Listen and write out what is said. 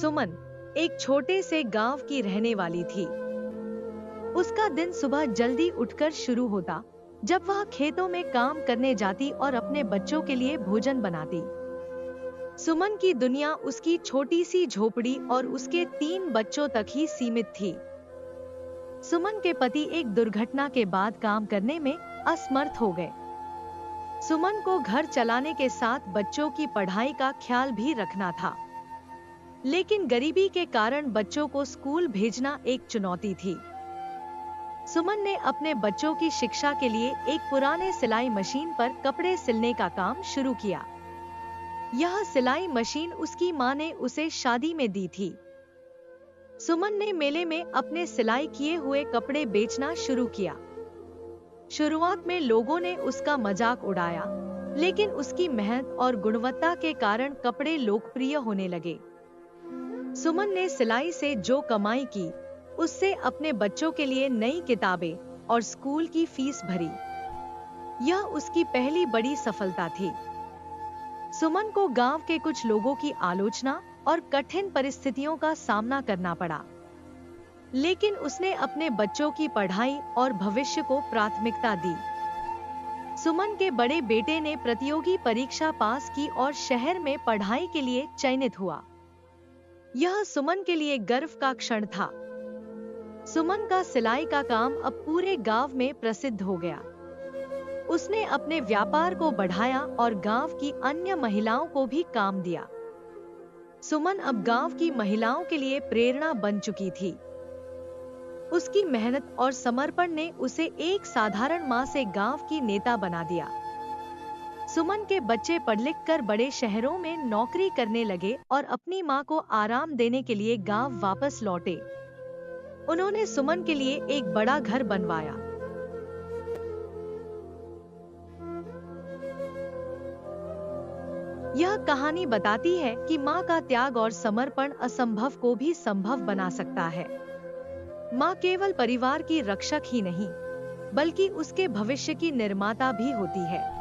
सुमन एक छोटे से गांव की रहने वाली थी। उसका दिन सुबह जल्दी उठकर शुरू होता, जब वह खेतों में काम करने जाती और अपने बच्चों के लिए भोजन बनाती। सुमन की दुनिया उसकी छोटी सी झोपड़ी और उसके 3 बच्चों तक ही सीमित थी। सुमन के पति एक दुर्घटना के बाद काम करने में असमर्थ हो गए। सुमन को घर चलाने के साथ बच्चों की पढ़ाई का ख्याल भी रखना था, लेकिन गरीबी के कारण बच्चों को स्कूल भेजना एक चुनौती थी। सुमन ने अपने बच्चों की शिक्षा के लिए एक पुराने सिलाई मशीन पर कपड़े सिलने का काम शुरू किया। यह सिलाई मशीन उसकी मां ने उसे शादी में दी थी। सुमन ने मेले में अपने सिलाई किए हुए कपड़े बेचना शुरू किया। शुरुआत में लोगों ने उसका मजाक उड़ाया, लेकिन उसकी मेहनत और गुणवत्ता के कारण कपड़े लोकप्रिय होने लगे। सुमन ने सिलाई से जो कमाई की, उससे अपने बच्चों के लिए नई किताबें और स्कूल की फीस भरी। यह उसकी पहली बड़ी सफलता थी। सुमन को गांव के कुछ लोगों की आलोचना और कठिन परिस्थितियों का सामना करना पड़ा, लेकिन उसने अपने बच्चों की पढ़ाई और भविष्य को प्राथमिकता दी। सुमन के बड़े बेटे ने प्रतियोगी परीक्षा पास की और शहर में पढ़ाई के लिए चयनित हुआ। यह सुमन के लिए गर्व का क्षण था। सुमन का सिलाई का काम अब पूरे गांव में प्रसिद्ध हो गया। उसने अपने व्यापार को बढ़ाया और गांव की अन्य महिलाओं को भी काम दिया। सुमन अब गांव की महिलाओं के लिए प्रेरणा बन चुकी थी। उसकी मेहनत और समर्पण ने उसे एक साधारण मां से गांव की नेता बना दिया। सुमन के बच्चे पढ़ लिख कर बड़े शहरों में नौकरी करने लगे और अपनी मां को आराम देने के लिए गांव वापस लौटे। उन्होंने सुमन के लिए एक बड़ा घर बनवाया। यह कहानी बताती है कि मां का त्याग और समर्पण असंभव को भी संभव बना सकता है। मां केवल परिवार की रक्षक ही नहीं, बल्कि उसके भविष्य की निर्माता भी होती है।